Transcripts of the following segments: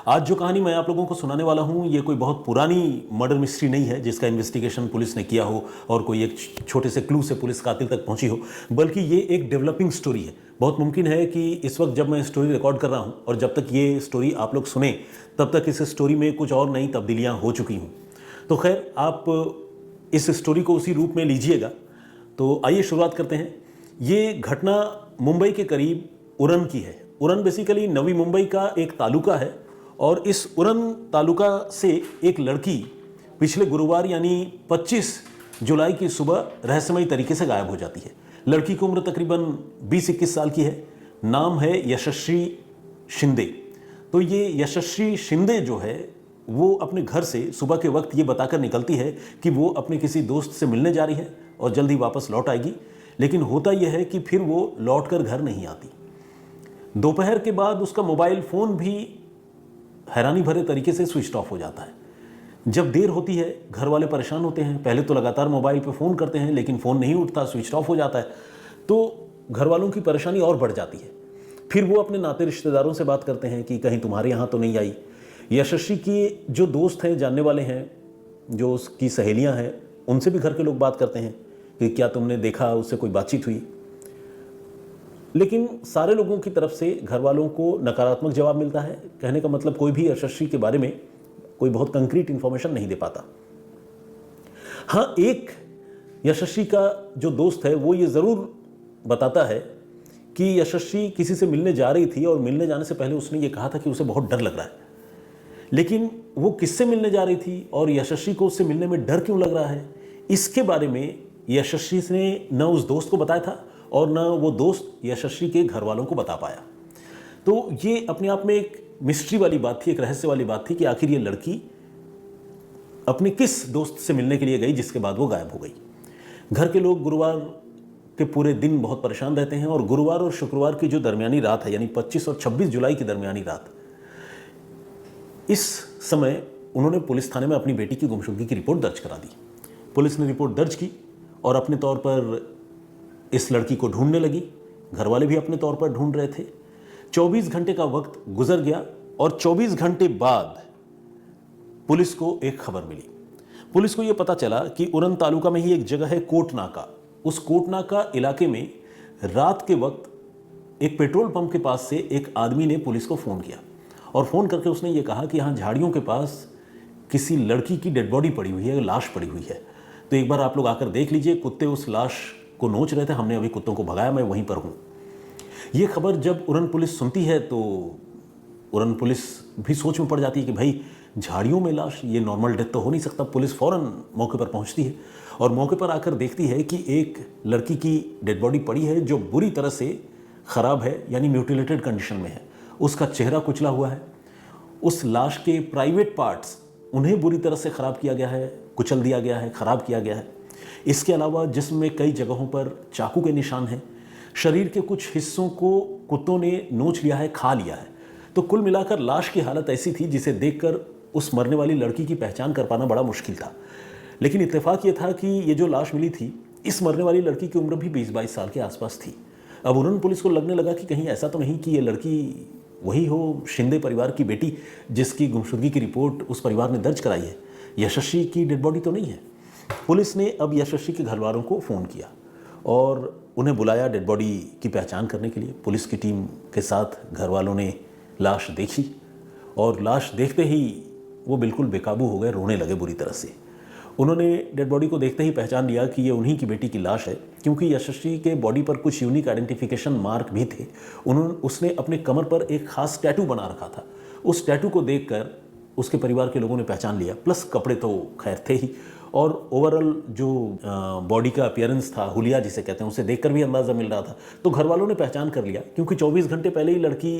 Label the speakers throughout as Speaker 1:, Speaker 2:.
Speaker 1: आज जो कहानी मैं आप लोगों को सुनाने वाला हूँ ये कोई बहुत पुरानी मर्डर मिस्ट्री नहीं है जिसका इन्वेस्टिगेशन पुलिस ने किया हो और कोई एक छोटे से क्लू से पुलिस कातिल तक पहुंची हो, बल्कि ये एक डेवलपिंग स्टोरी है। बहुत मुमकिन है कि इस वक्त जब मैं स्टोरी रिकॉर्ड कर रहा हूँ और जब तक ये स्टोरी आप लोग सुने तब तक इस स्टोरी में कुछ और नई तब्दीलियाँ हो चुकी हों। तो खैर, आप इस स्टोरी को उसी रूप में लीजिएगा। तो आइए शुरुआत करते हैं। ये घटना मुंबई के करीब उरण की है। उरण बेसिकली नवी मुंबई का एक तालुका है और इस उरण तालुका से एक लड़की पिछले गुरुवार यानी 25 जुलाई की सुबह रहस्यमयी तरीके से गायब हो जाती है। लड़की की उम्र तकरीबन 20-21 साल की है। नाम है यशस्वी शिंदे। तो ये यशस्वी शिंदे जो है वो अपने घर से सुबह के वक्त ये बताकर निकलती है कि वो अपने किसी दोस्त से मिलने जा रही है और जल्द ही वापस लौट आएगी। लेकिन होता यह है कि फिर वो लौटकर घर नहीं आती। दोपहर के बाद उसका मोबाइल फ़ोन भी हैरानी भरे तरीके से स्विच ऑफ हो जाता है। जब देर होती है घर वाले परेशान होते हैं। पहले तो लगातार मोबाइल पे फ़ोन करते हैं लेकिन फ़ोन नहीं उठता, स्विच ऑफ हो जाता है। तो घर वालों की परेशानी और बढ़ जाती है। फिर वो अपने नाते रिश्तेदारों से बात करते हैं कि कहीं तुम्हारे यहाँ तो नहीं आई। यशस्वी की जो दोस्त हैं, जानने वाले हैं, जो उसकी सहेलियाँ हैं, उनसे भी घर के लोग बात करते हैं कि क्या तुमने देखा, उससे कोई बातचीत हुई। लेकिन सारे लोगों की तरफ से घर वालों को नकारात्मक जवाब मिलता है। कहने का मतलब कोई भी यशस्वी के बारे में कोई बहुत कंक्रीट इंफॉर्मेशन नहीं दे पाता। हाँ, एक यशस्वी का जो दोस्त है वो ये ज़रूर बताता है कि यशस्वी किसी से मिलने जा रही थी और मिलने जाने से पहले उसने ये कहा था कि उसे बहुत डर लग रहा है। लेकिन वो किससे मिलने जा रही थी और यशस्वी को उससे मिलने में डर क्यों लग रहा है, इसके बारे में यशस्वी ने न उस दोस्त को बताया था और न वो दोस्त यशस्वी के घर वालों को बता पाया। तो ये अपने आप में एक मिस्ट्री वाली बात थी, एक रहस्य वाली बात थी कि आखिर ये लड़की अपने किस दोस्त से मिलने के लिए गई जिसके बाद वो गायब हो गई। घर के लोग गुरुवार के पूरे दिन बहुत परेशान रहते हैं और गुरुवार और शुक्रवार की जो दरमियानी रात है यानी 25 और 26 जुलाई की दरमियानी रात, इस समय उन्होंने पुलिस थाने में अपनी बेटी की गुमशुदगी की रिपोर्ट दर्ज करा दी। पुलिस ने रिपोर्ट दर्ज की और अपने तौर पर इस लड़की को ढूंढने लगी। घर वाले भी अपने तौर पर ढूंढ रहे थे। 24 घंटे का वक्त गुजर गया और 24 घंटे बाद पुलिस को एक खबर मिली। पुलिस को यह पता चला कि उरण तालुका में ही एक जगह है कोटनाका। उस कोटनाका इलाके में रात के वक्त एक पेट्रोल पंप के पास से एक आदमी ने पुलिस को फ़ोन किया और फ़ोन करके उसने ये कहा कि यहाँ झाड़ियों के पास किसी लड़की की डेड बॉडी पड़ी हुई है, लाश पड़ी हुई है, तो एक बार आप लोग आकर देख लीजिए। कुत्ते उस लाश को नोच रहे थे, हमने अभी कुत्तों को भगाया, मैं वहीं पर हूँ। ये खबर जब उरण पुलिस सुनती है तो उरण पुलिस भी सोच में पड़ जाती है कि भाई झाड़ियों में लाश, ये नॉर्मल डेथ तो हो नहीं सकता। पुलिस फ़ौरन मौके पर पहुंचती है और मौके पर आकर देखती है कि एक लड़की की डेड बॉडी पड़ी है जो बुरी तरह से ख़राब है, यानी म्यूटिलेटेड कंडीशन में है। उसका चेहरा कुचला हुआ है। उस लाश के प्राइवेट पार्ट्स, उन्हें बुरी तरह से ख़राब किया गया है, कुचल दिया गया है, ख़राब किया गया है। इसके अलावा जिस्म में कई जगहों पर चाकू के निशान हैं। शरीर के कुछ हिस्सों को कुत्तों ने नोच लिया है, खा लिया है। तो कुल मिलाकर लाश की हालत ऐसी थी जिसे देखकर उस मरने वाली लड़की की पहचान कर पाना बड़ा मुश्किल था। लेकिन इत्तेफाक ये था कि ये जो लाश मिली थी, इस मरने वाली लड़की की उम्र भी 20-22 साल के आसपास थी। अब उरण पुलिस को लगने लगा कि कहीं ऐसा तो नहीं कि ये लड़की वही हो, शिंदे परिवार की बेटी जिसकी गुमशुदगी की रिपोर्ट उस परिवार ने दर्ज कराई है। यशस्वी की डेड बॉडी तो नहीं है। पुलिस ने अब यशस्वी के घर वालों को फ़ोन किया और उन्हें बुलाया डेड बॉडी की पहचान करने के लिए। पुलिस की टीम के साथ घर वालों ने लाश देखी और लाश देखते ही वो बिल्कुल बेकाबू हो गए, रोने लगे बुरी तरह से। उन्होंने डेड बॉडी को देखते ही पहचान लिया कि ये उन्हीं की बेटी की लाश है, क्योंकि यशस्वी के बॉडी पर कुछ यूनिक आइडेंटिफिकेशन मार्क भी थे। उसने अपने कमर पर एक खास टैटू बना रखा था। उस टैटू को देखकर उसके परिवार के लोगों ने पहचान लिया, प्लस कपड़े तो खैर थे ही, और ओवरऑल जो बॉडी का अपीयरेंस था, हुलिया जिसे कहते हैं, उसे देखकर भी अंदाज़ा मिल रहा था। तो घर वालों ने पहचान कर लिया, क्योंकि 24 घंटे पहले ही लड़की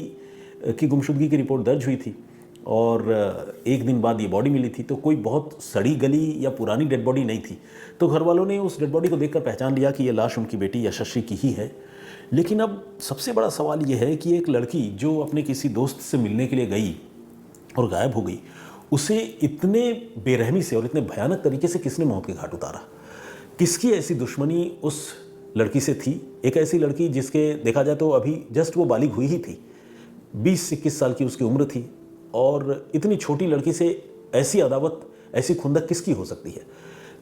Speaker 1: की गुमशुदगी की रिपोर्ट दर्ज हुई थी और एक दिन बाद ये बॉडी मिली थी। तो कोई बहुत सड़ी गली या पुरानी डेड बॉडी नहीं थी। तो घर वालों ने उस डेड बॉडी को देखकर पहचान लिया कि ये लाश उनकी बेटी यशस्वी की ही है। लेकिन अब सबसे बड़ा सवाल ये है कि एक लड़की जो अपने किसी दोस्त से मिलने के लिए गई और गायब हो गई, उसे इतने बेरहमी से और इतने भयानक तरीके से किसने मौत के घाट उतारा? किसकी ऐसी दुश्मनी उस लड़की से थी? एक ऐसी लड़की जिसके देखा जाए तो अभी जस्ट वो बालिग हुई ही थी, 20-21 साल की उसकी उम्र थी। और इतनी छोटी लड़की से ऐसी अदावत, ऐसी खुंदक किसकी हो सकती है।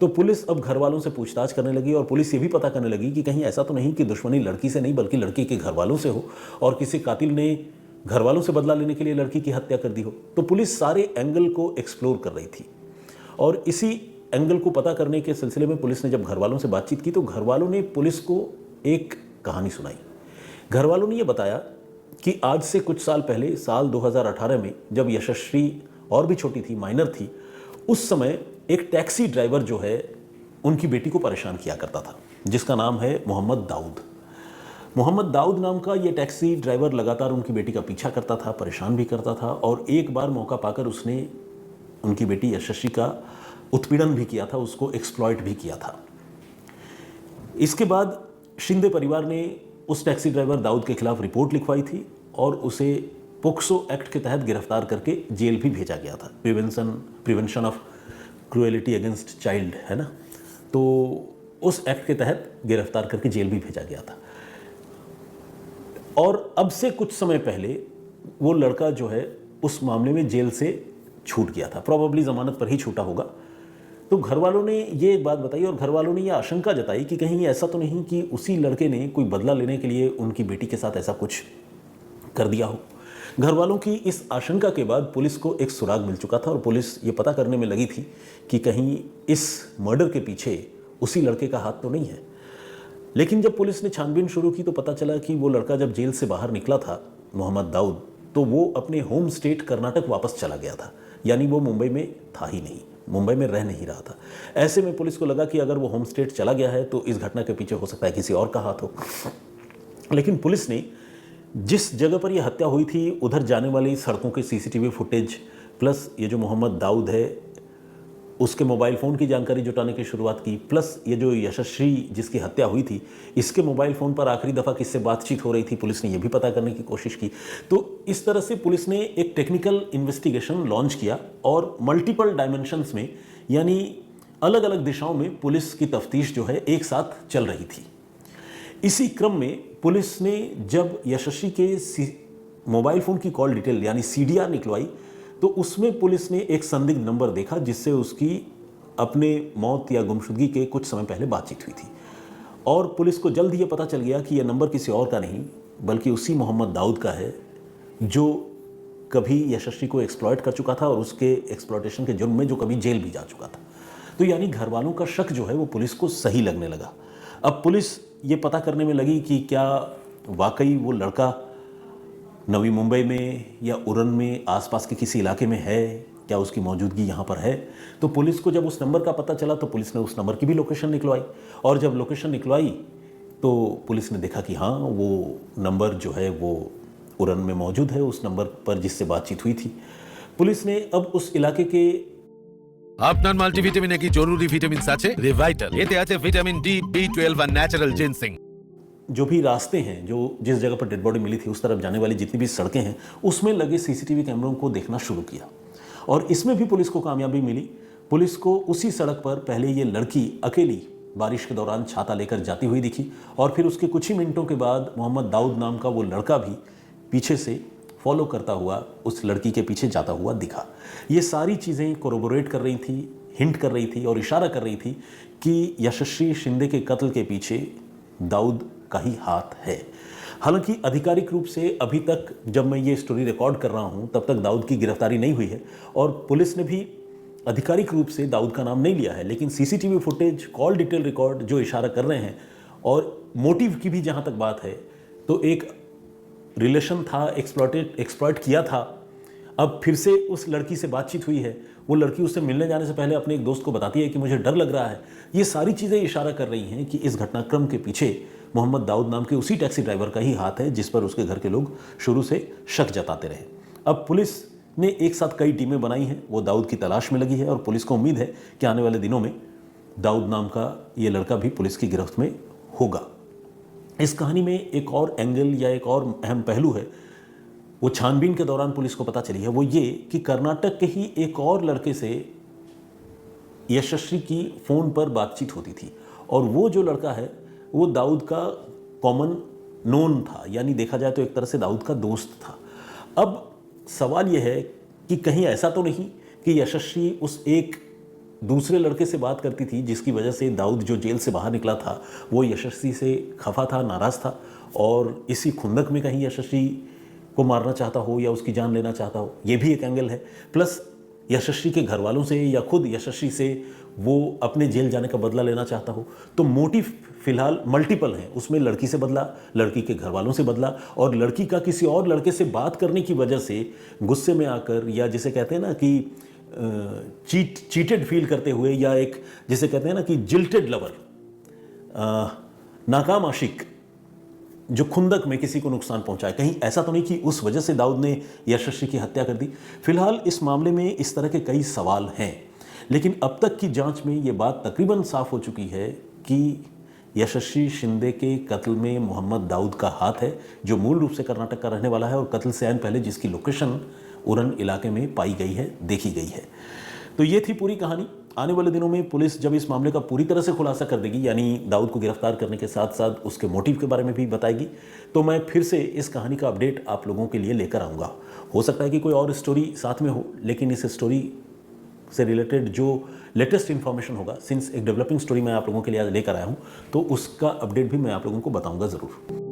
Speaker 1: तो पुलिस अब घर वालों से पूछताछ करने लगी और पुलिस ये भी पता करने लगी कि कहीं ऐसा तो नहीं कि दुश्मनी लड़की से नहीं बल्कि लड़की के घर वालों से हो और किसी कातिल ने घर वालों से बदला लेने के लिए लड़की की हत्या कर दी हो। तो पुलिस सारे एंगल को एक्सप्लोर कर रही थी और इसी एंगल को पता करने के सिलसिले में पुलिस ने जब घर वालों से बातचीत की तो घर वालों ने पुलिस को एक कहानी सुनाई। घर वालों ने यह बताया कि आज से कुछ साल पहले, साल 2018 में, जब यशस्वी और भी छोटी थी, माइनर थी, उस समय एक टैक्सी ड्राइवर जो है उनकी बेटी को परेशान किया करता था, जिसका नाम है मोहम्मद दाऊद। मोहम्मद दाऊद नाम का ये टैक्सी ड्राइवर लगातार उनकी बेटी का पीछा करता था, परेशान भी करता था और एक बार मौका पाकर उसने उनकी बेटी यशस्वी का उत्पीड़न भी किया था, उसको एक्सप्लॉइट भी किया था। इसके बाद शिंदे परिवार ने उस टैक्सी ड्राइवर दाऊद के खिलाफ रिपोर्ट लिखवाई थी और उसे पोक्सो एक्ट के तहत गिरफ्तार करके जेल भी भेजा गया था। Prevention of cruelty against child है ना, तो उस एक्ट के तहत गिरफ्तार करके जेल भी भेजा गया था। और अब से कुछ समय पहले वो लड़का जो है उस मामले में जेल से छूट गया था, प्रोबेबली जमानत पर ही छूटा होगा। तो घर वालों ने ये एक बात बताई और घर वालों ने ये आशंका जताई कि कहीं ऐसा तो नहीं कि उसी लड़के ने कोई बदला लेने के लिए उनकी बेटी के साथ ऐसा कुछ कर दिया हो। घर वालों की इस आशंका के बाद पुलिस को एक सुराग मिल चुका था और पुलिस ये पता करने में लगी थी कि कहीं इस मर्डर के पीछे उसी लड़के का हाथ तो नहीं है। लेकिन जब पुलिस ने छानबीन शुरू की तो पता चला कि वो लड़का जब जेल से बाहर निकला था, मोहम्मद दाऊद, तो वो अपने होम स्टेट कर्नाटक वापस चला गया था, यानी वो मुंबई में था ही नहीं, मुंबई में रह नहीं रहा था। ऐसे में पुलिस को लगा कि अगर वो होम स्टेट चला गया है तो इस घटना के पीछे हो सकता है किसी और का हाथ हो। लेकिन पुलिस ने जिस जगह पर यह हत्या हुई थी उधर जाने वाली सड़कों के सीसीटीवी फुटेज प्लस ये जो मोहम्मद दाऊद है उसके मोबाइल फ़ोन की जानकारी जुटाने की शुरुआत की, प्लस ये जो यशस्वी जिसकी हत्या हुई थी इसके मोबाइल फ़ोन पर आखिरी दफ़ा किससे बातचीत हो रही थी पुलिस ने ये भी पता करने की कोशिश की। तो इस तरह से पुलिस ने एक टेक्निकल इन्वेस्टिगेशन लॉन्च किया और मल्टीपल डायमेंशंस में, यानी अलग अलग दिशाओं में पुलिस की तफ्तीश जो है एक साथ चल रही थी। इसी क्रम में पुलिस ने जब यशस्वी के मोबाइल फ़ोन की कॉल डिटेल यानी CDR निकलवाई तो उसमें पुलिस ने एक संदिग्ध नंबर देखा जिससे उसकी अपने मौत या गुमशुदगी के कुछ समय पहले बातचीत हुई थी और पुलिस को जल्द ये पता चल गया कि यह नंबर किसी और का नहीं बल्कि उसी मोहम्मद दाऊद का है जो कभी यशस्वी को एक्सप्लॉइट कर चुका था और उसके एक्सप्लॉइटेशन के जुर्म में जो कभी जेल भी जा चुका था। तो यानी घर वालों का शक जो है वो पुलिस को सही लगने लगा। अब पुलिस ये पता करने में लगी कि क्या वाकई वो लड़का नवी मुंबई में या उरन में आसपास के किसी इलाके में है, क्या उसकी मौजूदगी यहाँ पर है। तो पुलिस को जब उस नंबर का पता चला तो पुलिस ने उस नंबर की भी लोकेशन निकलवाई और जब लोकेशन निकलवाई तो पुलिस ने देखा कि हाँ वो नंबर जो है वो उरन में मौजूद है, उस नंबर पर जिससे बातचीत हुई थी। पुलिस ने अब उस इलाके के
Speaker 2: আপনার মাল্টিভিটামিনে কি জরুরি ভিটামিনস আছে রিভাইটাল এতে আছে ভিটামিন ডি B12 আর ন্যাচারাল জিনসিং
Speaker 1: जो भी रास्ते हैं, जो जिस जगह पर डेड बॉडी मिली थी उस तरफ जाने वाली जितनी भी सड़कें हैं उसमें लगे CCTV कैमरों को देखना शुरू किया और इसमें भी पुलिस को कामयाबी मिली। पुलिस को उसी सड़क पर पहले ये लड़की अकेली बारिश के दौरान छाता लेकर जाती हुई दिखी और फिर उसके कुछ ही मिनटों के बाद मोहम्मद दाऊद नाम का वो लड़का भी पीछे से फॉलो करता हुआ उस लड़की के पीछे जाता हुआ दिखा। ये सारी चीज़ें कोरोबोरेट कर रही थी, हिंट कर रही थी और इशारा कर रही थी कि यशस्वी शिंदे के कत्ल के पीछे दाऊद का ही हाथ है। हालांकि आधिकारिक रूप से अभी तक जब मैं ये स्टोरी रिकॉर्ड कर रहा हूँ तब तक दाऊद की गिरफ्तारी नहीं हुई है और पुलिस ने भी आधिकारिक रूप से दाऊद का नाम नहीं लिया है, लेकिन CCTV footage, call detail record जो इशारा कर रहे हैं और मोटिव की भी जहाँ तक बात है तो एक रिलेशन था, एक्सप्लॉइट किया था। अब फिर से उस लड़की से बातचीत हुई है, वो लड़की उससे मिलने जाने से पहले अपने एक दोस्त को बताती है कि मुझे डर लग रहा है। ये सारी चीज़ें इशारा कर रही हैं कि इस घटनाक्रम के पीछे मोहम्मद दाऊद नाम के उसी टैक्सी ड्राइवर का ही हाथ है जिस पर उसके घर के लोग शुरू से शक जताते रहे। अब पुलिस ने एक साथ कई टीमें बनाई हैं, वो दाऊद की तलाश में लगी है और पुलिस को उम्मीद है कि आने वाले दिनों में दाऊद नाम का ये लड़का भी पुलिस की गिरफ्त में होगा। इस कहानी में एक और एंगल या एक और अहम पहलू है, वो छानबीन के दौरान पुलिस को पता चली है, वो ये कि कर्नाटक के ही एक और लड़के से यशस्वी की फ़ोन पर बातचीत होती थी और वो जो लड़का है वो दाऊद का कॉमन नोन था, यानी देखा जाए तो एक तरह से दाऊद का दोस्त था। अब सवाल यह है कि कहीं ऐसा तो नहीं कि यशस्वी उस एक दूसरे लड़के से बात करती थी जिसकी वजह से दाऊद जो जेल से बाहर निकला था वो यशस्वी से खफा था, नाराज़ था और इसी खुंदक में कहीं यशस्वी को मारना चाहता हो या उसकी जान लेना चाहता हो, ये भी एक एंगल है। प्लस यशस्वी के घर वालों से या खुद यशस्वी से वो अपने जेल जाने का बदला लेना चाहता हो। तो मोटिव फिलहाल मल्टीपल हैं, उसमें लड़की से बदला, लड़की के घर वालों से बदला और लड़की का किसी और लड़के से बात करने की वजह से गुस्से में आकर या जिसे कहते हैं ना कि चीटेड फील करते हुए या एक जिसे कहते हैं ना कि जिल्टेड लवर, नाकाम आशिक जो खुंदक में किसी को नुकसान पहुंचाए, कहीं ऐसा तो नहीं कि उस वजह से दाऊद ने यशस्वी की हत्या कर दी। फिलहाल इस मामले में इस तरह के कई सवाल हैं, लेकिन अब तक की जांच में ये बात तकरीबन साफ हो चुकी है कि यशस्वी शिंदे के कत्ल में मोहम्मद दाऊद का हाथ है, जो मूल रूप से कर्नाटक का रहने वाला है और कत्ल से आन पहले जिसकी लोकेशन उरन इलाके में पाई गई है, देखी गई है। तो ये थी पूरी कहानी। आने वाले दिनों में पुलिस जब इस मामले का पूरी तरह से खुलासा कर देगी, यानी दाऊद को गिरफ्तार करने के साथ साथ उसके मोटिव के बारे में भी बताएगी, तो मैं फिर से इस कहानी का अपडेट आप लोगों के लिए लेकर आऊँगा। हो सकता है कि कोई और स्टोरी साथ में हो, लेकिन इस स्टोरी से रिलेटेड जो लेटेस्ट इन्फॉर्मेशन होगा, सिंस एक डेवलपिंग स्टोरी मैं आप लोगों के लिए लेकर आया हूँ, तो उसका अपडेट भी मैं आप लोगों को बताऊँगा ज़रूर।